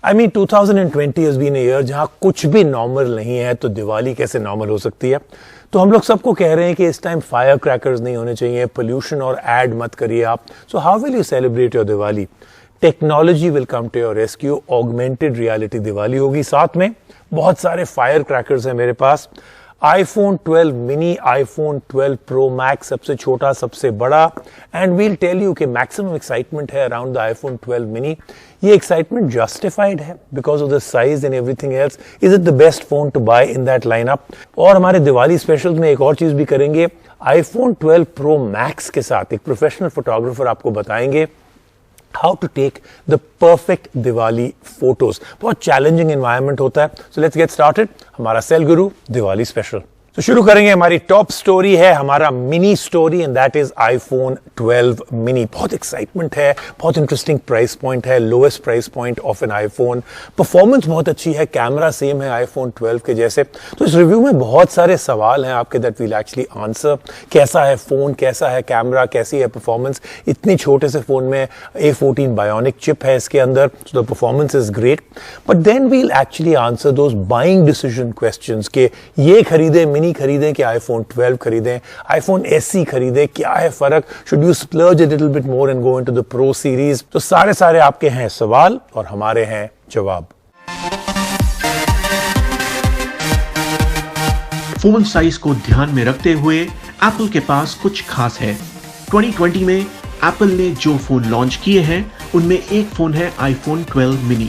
I mean 2020 has been a year जहां कुछ भी नॉर्मल नहीं है, तो दिवाली कैसे नॉर्मल हो सकती है। तो हम लोग सबको कह रहे हैं कि इस टाइम फायर क्रैकर्स नहीं होने चाहिए, पोल्यूशन और ऐड मत करिए आप। So how will you celebrate your Diwali? Technology will come to your rescue, augmented reality Diwali होगी। साथ में बहुत सारे फायर क्रैकर्स हैं मेरे पास। iPhone 12 mini, iPhone 12 Pro Max, सबसे छोटा सबसे बड़ा, एंड वील टेल यू कि मैक्सिमम एक्साइटमेंट है अराउंड द iPhone 12 mini। ये एक्साइटमेंट जस्टिफाइड है because of the size and everything else. Is it the best phone to buy in that lineup? और हमारे दिवाली स्पेशल में एक और चीज भी करेंगे। iPhone 12 Pro Max के साथ एक प्रोफेशनल फोटोग्राफर आपको बताएंगे how to take the perfect Diwali photos. बहुत चैलेंजिंग एनवायरनमेंट होता है। सो लेट्स गेट स्टार्टेड, हमारा सेल गुरु दिवाली स्पेशल। तो शुरू करेंगे, हमारी टॉप स्टोरी है हमारा mini story, and that is iPhone 12 mini। बहुत एक्साइटमेंट है, बहुत इंटरेस्टिंग प्राइस पॉइंट है, lowest price point of an iPhone. Performance बहुत अच्छी है, कैमरा सेम है iPhone 12 के जैसे। तो इस रिव्यू में बहुत सारे सवाल हैं आपके दैट वील एक्चुअली आंसर। कैसा है फोन, कैसा है कैमरा, कैसी है परफॉर्मेंस। इतने छोटे से फोन में A14 बायोनिक चिप है इसके अंदर, so the performance is great. But then we'll actually answer those buying decision questions के ये खरीदे मिनी खरीदें कि iPhone 12 खरीदें, iPhone SE खरीदें, क्या है फर्क, should you splurge a little bit more and go into the pro series. तो सारे आपके हैं सवाल और हमारे हैं जवाब। फोन साइज को ध्यान में रखते हुए एप्पल के पास कुछ खास है। 2020 में एप्पल ने जो फोन लॉन्च किए हैं उनमें एक फोन है iPhone 12 mini।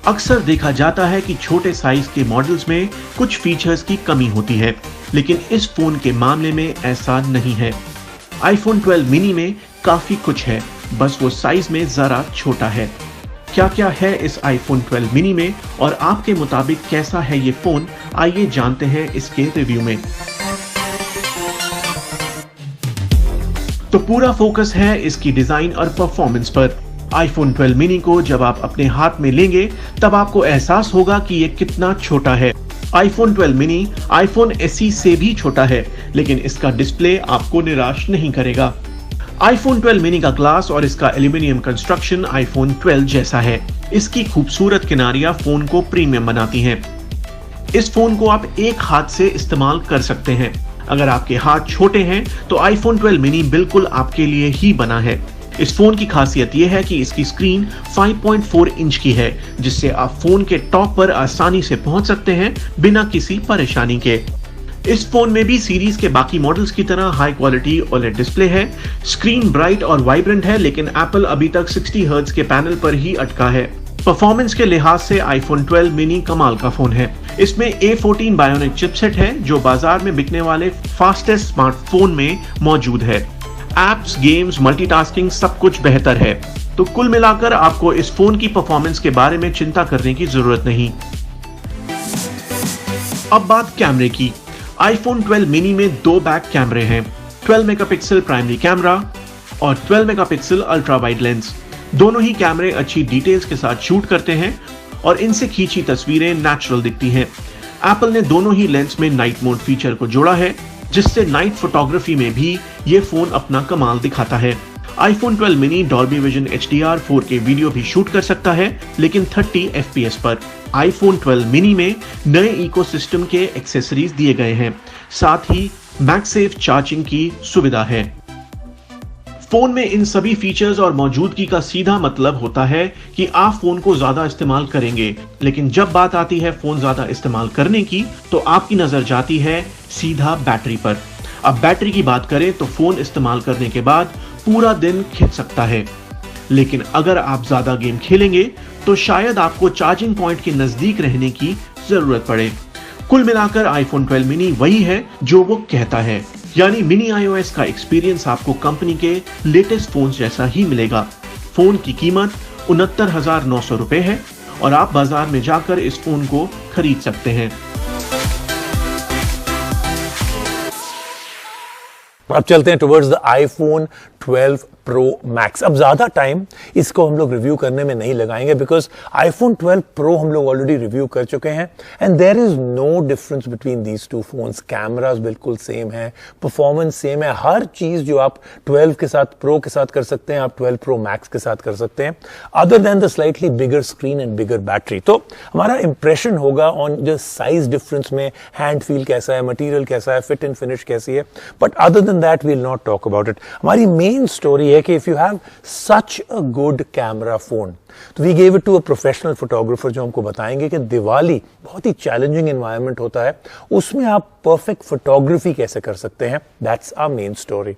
अक्सर देखा जाता है कि छोटे साइज के मॉडल्स में कुछ फीचर्स की कमी होती है, लेकिन इस फोन के मामले में ऐसा नहीं है। iPhone 12 mini में काफी कुछ है, बस वो साइज में जरा छोटा है। क्या क्या है इस iPhone 12 mini में और आपके मुताबिक कैसा है ये फोन, आइए जानते हैं इसके रिव्यू में। तो पूरा फोकस है इसकी डिजाइन और परफॉर्मेंस पर। iPhone 12 mini को जब आप अपने हाथ में लेंगे तब आपको एहसास होगा कि ये कितना छोटा है। iPhone 12 mini iPhone SE से भी छोटा है, लेकिन इसका डिस्प्ले आपको निराश नहीं करेगा। iPhone 12 mini का ग्लास और इसका एल्यूमिनियम कंस्ट्रक्शन iPhone 12 जैसा है। इसकी खूबसूरत किनारियां फोन को प्रीमियम बनाती हैं। इस फोन को आप एक हाथ से इस्तेमाल कर सकते हैं। अगर आपके हाथ छोटे हैं तो iPhone 12 mini बिल्कुल आपके लिए ही बना है। इस फोन की खासियत यह है कि इसकी स्क्रीन 5.4 इंच की है, जिससे आप फोन के टॉप पर आसानी से पहुंच सकते हैं बिना किसी परेशानी के। इस फोन में भी सीरीज के बाकी मॉडल्स की तरह हाई क्वालिटी OLED डिस्प्ले है। स्क्रीन ब्राइट और वाइब्रेंट है, लेकिन एप्पल अभी तक 60 हर्ट्ज के पैनल पर ही अटका है। परफॉर्मेंस के लिहाज से iPhone 12 mini कमाल का फोन है। इसमें A14 बायोनिक चिपसेट है, जो बाजार में बिकने वाले फास्टेस्ट स्मार्टफोन में मौजूद है। एप्स, गेम्स, मल्टीटास्किंग सब कुछ बेहतर है। तो कुल मिलाकर आपको इस फोन की परफॉर्मेंस के बारे में चिंता करने की जरूरत नहीं। अब बात कैमरे की। iPhone 12 mini में दो बैक कैमरे हैं, 12 मेगापिक्सल प्राइमरी कैमरा और 12 मेगापिक्सल अल्ट्रा वाइड लेंस। दोनों ही कैमरे अच्छी डिटेल्स के साथ शूट करते हैं और इनसे खींची तस्वीरें नेचुरल दिखती हैं। एप्पल ने दोनों ही लेंस में नाइट मोड फीचर को जोड़ा है, जिससे नाइट फोटोग्राफी में भी ये फोन अपना कमाल दिखाता है। iPhone 12 mini Dolby Vision HDR 4K video भी शूट कर सकता है, लेकिन 30 FPS पर। iPhone 12 mini में नए इकोसिस्टम के एक्सेसरीज दिए गए हैं, साथ ही मैगसेफ चार्जिंग की सुविधा है। फोन में इन सभी फीचर्स और मौजूदगी का सीधा मतलब होता है कि आप फोन को ज्यादा इस्तेमाल करेंगे, लेकिन जब बात आती है फोन ज्यादा इस्तेमाल करने की, तो आपकी नजर जाती है सीधा बैटरी पर। अब बैटरी की बात करें तो फोन इस्तेमाल करने के बाद पूरा दिन खिंच सकता है, लेकिन अगर आप ज्यादा गेम खेलेंगे तो शायद आपको चार्जिंग पॉइंट के नजदीक रहने की जरूरत पड़े। कुल मिलाकर iPhone 12 mini वही है जो वो कहता है, यानी मिनी iOS का एक्सपीरियंस आपको कंपनी के लेटेस्ट फोन जैसा ही मिलेगा। फोन की कीमत 69,900 रुपए है और आप बाजार में जाकर इस फोन को खरीद सकते हैं। अब चलते हैं towards the iPhone 12 Pro Max। अब ज्यादा टाइम इसको हम लोग रिव्यू करने में नहीं लगाएंगे बिकॉज iPhone 12 Pro हम लोग ऑलरेडी रिव्यू कर चुके हैं and there is no difference between these two phones. Cameras बिल्कुल सेम है, परफॉर्मेंस सेम है, हर चीज जो आप 12 के साथ Pro के साथ कर सकते हैं आप 12 Pro Max के साथ कर सकते हैं, other than the slightly bigger screen and bigger battery. तो हमारा इंप्रेशन होगा ऑन जो साइज डिफरेंस में, हैंड फील कैसा है, मटेरियल कैसा है, फिट एंड फिनिश कैसी है, but other than that we will not talk about it. हमारी मेन स्टोरी है कि if you have such a good camera phone, तो we gave it to a professional photographer जो हमको बताएंगे कि दिवाली बहुत ही चैलेंजिंग एनवायरनमेंट होता है, उसमें आप परफेक्ट फोटोग्राफी कैसे कर सकते हैं। That's our main story.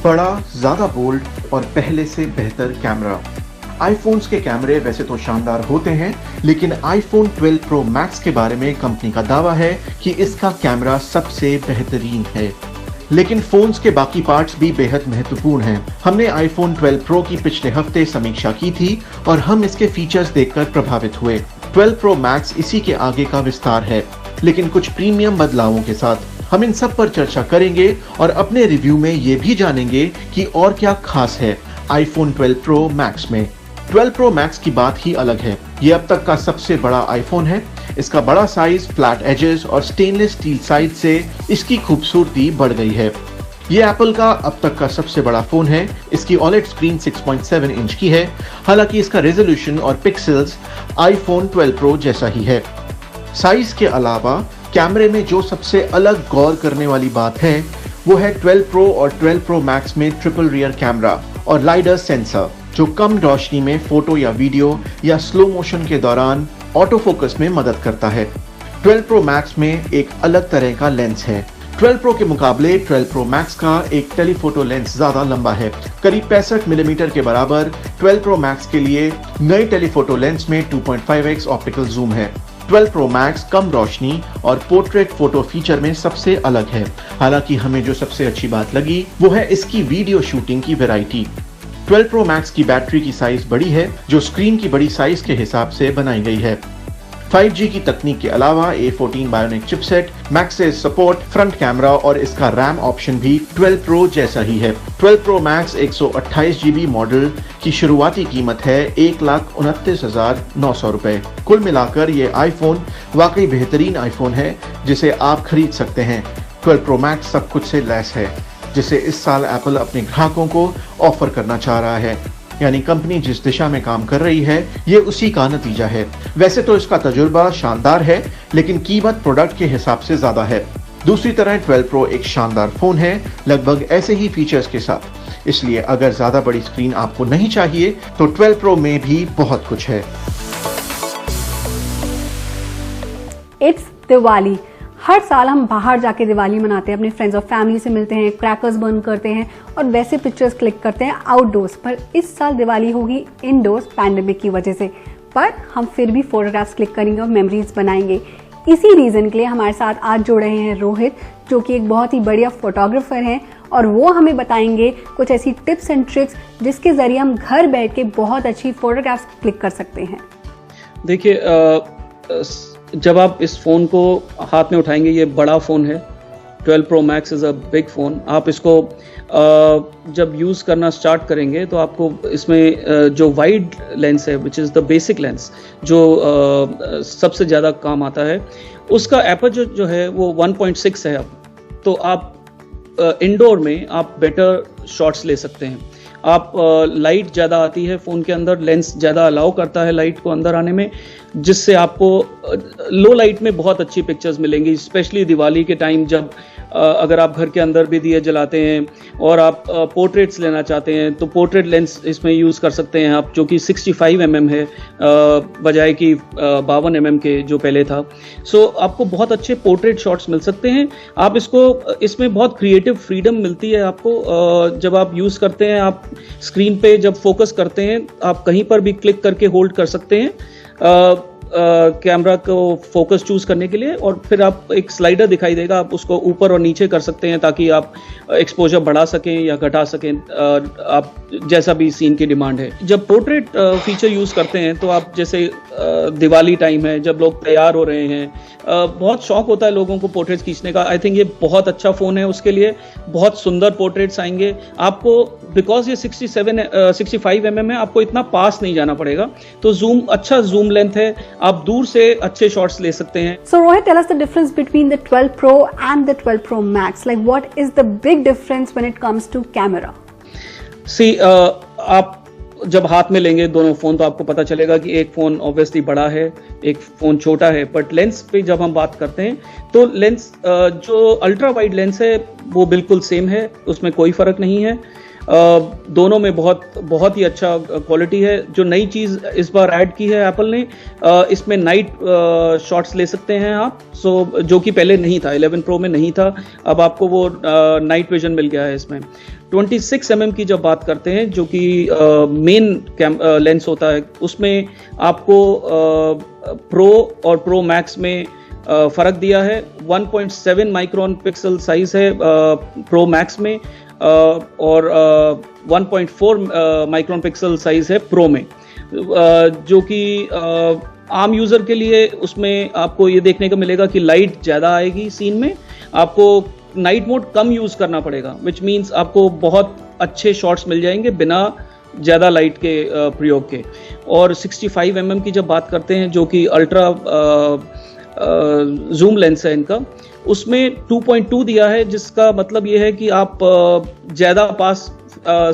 बड़ा, ज्यादा बोल्ड और पहले से बेहतर कैमरा। आईफोन्स के कैमरे वैसे तो शानदार होते हैं, लेकिन iPhone 12 Pro Max के बारे में कंपनी का दावा है कि इसका कैमरा सबसे बेहतरीन है। लेकिन फोन्स के बाकी पार्ट्स भी बेहद महत्वपूर्ण हैं। हमने iPhone 12 Pro की पिछले हफ्ते समीक्षा की थी और हम इसके फीचर्स देखकर प्रभावित हुए। 12 Pro Max इसी के आगे का विस्तार है, लेकिन कुछ प्रीमियम बदलावों के साथ। हम इन सब पर चर्चा करेंगे और अपने रिव्यू में ये भी जानेंगे कि और क्या खास है iPhone 12 Pro Max में। 12 Pro Max की बात ही अलग है। ये अब तक का सबसे बड़ा आईफोन है। इसका बड़ा साइज, फ्लैट एजेस और स्टेनलेस स्टील साइड से इसकी खूबसूरती बढ़ गई है। ये एप्पल का अब तक का सबसे बड़ा फोन है। इसकी OLED स्क्रीन 6.7 इंच की है, हालांकि इसका रेजोल्यूशन और पिक्सेल्स iPhone 12 Pro जैसा ही है। साइज के अलावा कैमरे में जो सबसे अलग गौर करने वाली बात है वो है 12 Pro और 12 Pro Max में ट्रिपल रियर कैमरा और लाइडर सेंसर, जो कम रोशनी में फोटो या वीडियो या स्लो मोशन के दौरान ऑटो फोकस में मदद करता है। 12 Pro Max में एक अलग तरह का लेंस है। 12 Pro के मुकाबले 12 Pro Max का एक टेलीफोटो लेंस ज्यादा लंबा है, करीब 65 मिलीमीटर के बराबर। 12 Pro Max के लिए नए टेलीफोटो लेंस में 2.5x ऑप्टिकल जूम है। 12 Pro Max कम रोशनी और पोर्ट्रेट फोटो फीचर में सबसे अलग है। हालांकि हमें जो सबसे अच्छी बात लगी वो है इसकी वीडियो शूटिंग की वैरायटी। 12 Pro Max की बैटरी की साइज बड़ी है, जो स्क्रीन की बड़ी साइज के हिसाब से बनाई गई है। 5G की तकनीक के अलावा A14 bionic chipset, maxes support, front camera और इसका रैम ऑप्शन भी 12 Pro जैसा ही है। 12 Pro Max 128 GB मॉडल की शुरुआती कीमत है 1,29,900 रुपए। कुल मिलाकर ये आईफोन वाकई बेहतरीन आईफोन है जिसे आप खरीद सकते हैं। 12 Pro Max सब कुछ से लैस है, जिसे इस साल एप्पल अपने ग्राहकों को ऑफर करना चाह रहा है। यानी कंपनी जिस दिशा में काम कर रही है ये उसी का नतीजा है। वैसे तो इसका तजुर्बा शानदार है, लेकिन कीमत प्रोडक्ट के हिसाब से ज्यादा है। दूसरी तरह 12 Pro एक शानदार फोन है, लगभग ऐसे ही फीचर्स के साथ। इसलिए अगर ज्यादा बड़ी स्क्रीन आपको नहीं चाहिए तो 12 Pro में भी बहुत कुछ है। इट्स दिवाली। हर साल हम बाहर जाके दिवाली मनाते हैं, अपने फ्रेंड्स और फैमिली से मिलते हैं, क्रैकर्स बर्न करते हैं और वैसे पिक्चर्स क्लिक करते हैं आउटडोर्स। पर इस साल दिवाली होगी इनडोर्स पैंडेमिक की वजह से, पर हम फिर भी फोटोग्राफ्स क्लिक करेंगे और मेमोरीज बनाएंगे। इसी रीजन के लिए हमारे साथ आज जुड़ रहे हैं रोहित, जो कि एक बहुत ही बढ़िया फोटोग्राफर हैं और वो हमें बताएंगे कुछ ऐसी टिप्स एंड ट्रिक्स जिसके जरिए हम घर बैठ के बहुत अच्छी फोटोग्राफ्स क्लिक कर सकते हैं। देखिए, जब आप इस फ़ोन को हाथ में उठाएंगे, ये बड़ा फ़ोन है। 12 Pro Max is a big phone. आप इसको जब यूज़ करना स्टार्ट करेंगे तो आपको इसमें जो वाइड लेंस है, which is the basic lens, जो सबसे ज़्यादा काम आता है, उसका एपर्चर जो है वो 1.6 है। अब तो आप इंडोर में आप बेटर शॉट्स ले सकते हैं। आप लाइट ज़्यादा आती है फ़ोन के अंदर, लेंस ज़्यादा अलाउ करता है लाइट को अंदर आने में, जिससे आपको लो लाइट में बहुत अच्छी पिक्चर्स मिलेंगी। स्पेशली दिवाली के टाइम, जब अगर आप घर के अंदर भी दिए जलाते हैं और आप पोर्ट्रेट्स लेना चाहते हैं तो पोर्ट्रेट लेंस इसमें यूज़ कर सकते हैं आप, जो कि 65 mm है बजाय कि 52 mm के जो पहले था। सो आपको बहुत अच्छे पोर्ट्रेट शॉट्स मिल सकते हैं। आप इसमें बहुत क्रिएटिव फ्रीडम मिलती है आपको। जब आप यूज़ करते हैं, आप स्क्रीन पे जब फोकस करते हैं, आप कहीं पर भी क्लिक करके होल्ड कर सकते हैं। कैमरा को फोकस चूज करने के लिए, और फिर आप एक स्लाइडर दिखाई देगा, आप उसको ऊपर और नीचे कर सकते हैं ताकि आप एक्सपोजर बढ़ा सकें या घटा सकें, आप जैसा भी सीन की डिमांड है। जब पोर्ट्रेट फीचर यूज करते हैं तो आप जैसे दिवाली टाइम है, जब लोग तैयार हो रहे हैं, बहुत शौक होता है लोगों को पोर्ट्रेट्स खींचने का। आई थिंक ये बहुत अच्छा फोन है उसके लिए, बहुत सुंदर पोर्ट्रेट्स आएंगे आपको, बिकॉज ये 65 mm है, आपको इतना पास नहीं जाना पड़ेगा, तो अच्छा जूम लेंथ है, आप दूर से अच्छे शॉट्स ले सकते हैं। So Rohit, tell us the difference between the 12 Pro and the 12 Pro Max. Like what is the big difference when it comes to camera? See, आप जब हाथ में लेंगे दोनों फोन तो आपको पता चलेगा कि एक फोन ऑब्वियसली बड़ा है, एक फोन छोटा है, बट लेंस पे जब हम बात करते हैं तो लेंस जो अल्ट्रा वाइड लेंस है वो बिल्कुल सेम है, उसमें कोई फर्क नहीं है। दोनों में बहुत ही अच्छा क्वालिटी है। जो नई चीज़ इस बार ऐड की है एप्पल ने, इसमें नाइट शॉट्स ले सकते हैं आप, जो कि पहले नहीं था, 11 प्रो में नहीं था, अब आपको वो नाइट विजन मिल गया है इसमें। 26 mm की जब बात करते हैं, जो कि मेन लेंस होता है, उसमें आपको प्रो और प्रो मैक्स में फ़र्क दिया है। 1.7 माइक्रोन पिक्सल साइज है प्रो मैक्स में, और 1.4 माइक्रोन पिक्सल साइज है प्रो में, जो कि आम यूज़र के लिए उसमें आपको ये देखने को मिलेगा कि लाइट ज़्यादा आएगी सीन में, आपको नाइट मोड कम यूज़ करना पड़ेगा, विच मीन्स आपको बहुत अच्छे शॉट्स मिल जाएंगे बिना ज़्यादा लाइट के प्रयोग के। और 65 mm की जब बात करते हैं, जो कि अल्ट्रा जूम लेंस है इनका, उसमें 2.2 दिया है, जिसका मतलब ये है कि आप ज़्यादा पास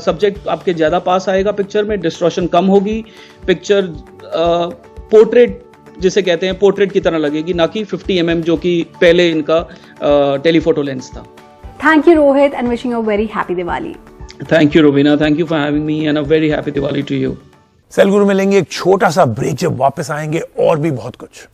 सब्जेक्ट आपके ज़्यादा पास आएगा पिक्चर में, डिस्टॉर्शन कम होगी, पिक्चर पोर्ट्रेट जिसे कहते हैं पोर्ट्रेट की तरह लगेगी, ना कि 50 mm जो कि पहले इनका टेलीफोटो लेंस था। Thank you Rohit and wishing you a very happy Diwali. Thank you Rubina, thank you for having me and a very happy Diwali to you. Cell Guru में लेंगे एक छोटा सा ब्रेक, जब वापस आएंगे और भी बहुत कुछ।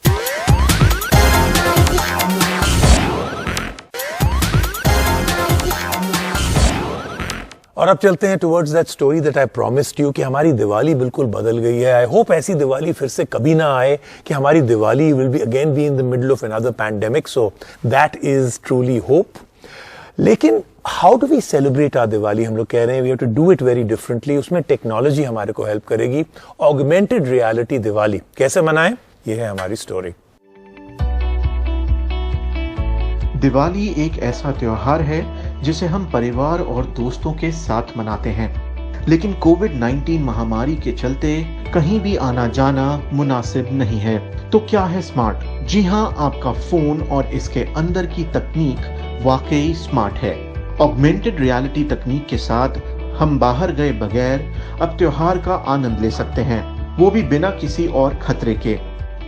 और अब चलते हैं towards that story that I promised you, कि हमारी दिवाली बिल्कुल बदल गई है। आई होप ऐसी दिवाली फिर से कभी ना आए कि हमारी Diwali will be again be in the middle of another pandemic, so that is truly hope. लेकिन how do we celebrate our Diwali? हम लोग कह रहे हैं we have to do it very differently. उसमें टेक्नोलॉजी हमारे को हेल्प करेगी। ऑगमेंटेड रियलिटी दिवाली कैसे मनाएं, ये है हमारी स्टोरी। दिवाली एक ऐसा त्योहार है जिसे हम परिवार और दोस्तों के साथ मनाते हैं, लेकिन कोविड-19 महामारी के चलते कहीं भी आना जाना मुनासिब नहीं है। तो क्या है स्मार्ट? जी हाँ, आपका फोन और इसके अंदर की तकनीक वाकई स्मार्ट है। ऑगमेंटेड रियलिटी तकनीक के साथ हम बाहर गए बगैर अब त्योहार का आनंद ले सकते हैं, वो भी बिना किसी और खतरे के।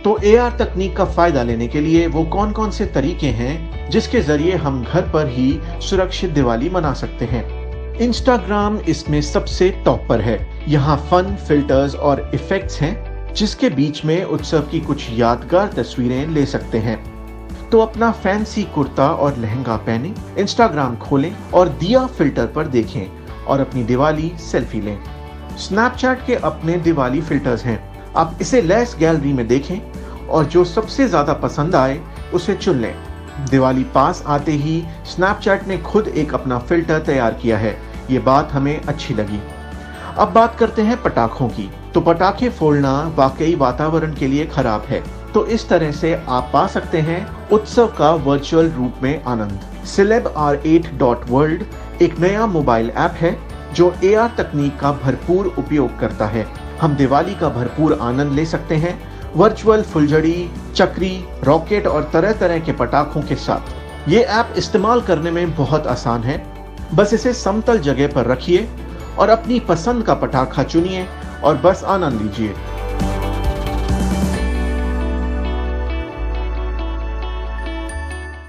तो AR तकनीक का फायदा लेने के लिए वो कौन कौन से तरीके हैं जिसके जरिए हम घर पर ही सुरक्षित दिवाली मना सकते हैं? इंस्टाग्राम इसमें सबसे टॉप पर है। यहाँ फन फिल्टर्स और इफेक्ट्स हैं जिसके बीच में उत्सव की कुछ यादगार तस्वीरें ले सकते हैं। तो अपना फैंसी कुर्ता और लहंगा पहने, इंस्टाग्राम खोलें और दिया फिल्टर पर देखें और अपनी दिवाली सेल्फी लें। स्नैपचैट के अपने दिवाली फिल्टर्स हैं, आप इसे लेस गैलरी में देखें और जो सबसे ज्यादा पसंद आए उसे चुन लें। दिवाली पास आते ही स्नैपचैट ने खुद एक अपना फिल्टर तैयार किया है, ये बात हमें अच्छी लगी। अब बात करते हैं पटाखों की। तो पटाखे फोड़ना वाकई वातावरण के लिए खराब है, तो इस तरह से आप पा सकते हैं उत्सव का वर्चुअल रूप में आनंद। celebr8.world एक नया मोबाइल ऐप है जो AR तकनीक का भरपूर उपयोग करता है। हम दिवाली का भरपूर आनंद ले सकते हैं वर्चुअल फुलझड़ी, चक्री, रॉकेट और तरह तरह के पटाखों के साथ। ये ऐप इस्तेमाल करने में बहुत आसान है, बस इसे समतल जगह पर रखिए और अपनी पसंद का पटाखा चुनिए और बस आनंद लीजिए।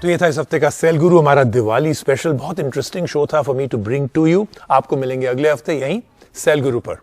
तो ये था इस हफ्ते का सेल गुरु, हमारा दिवाली स्पेशल। बहुत इंटरेस्टिंग शो था for me to bring to you. आपको मिलेंगे अगले हफ्ते यहीं सेल गुरु पर।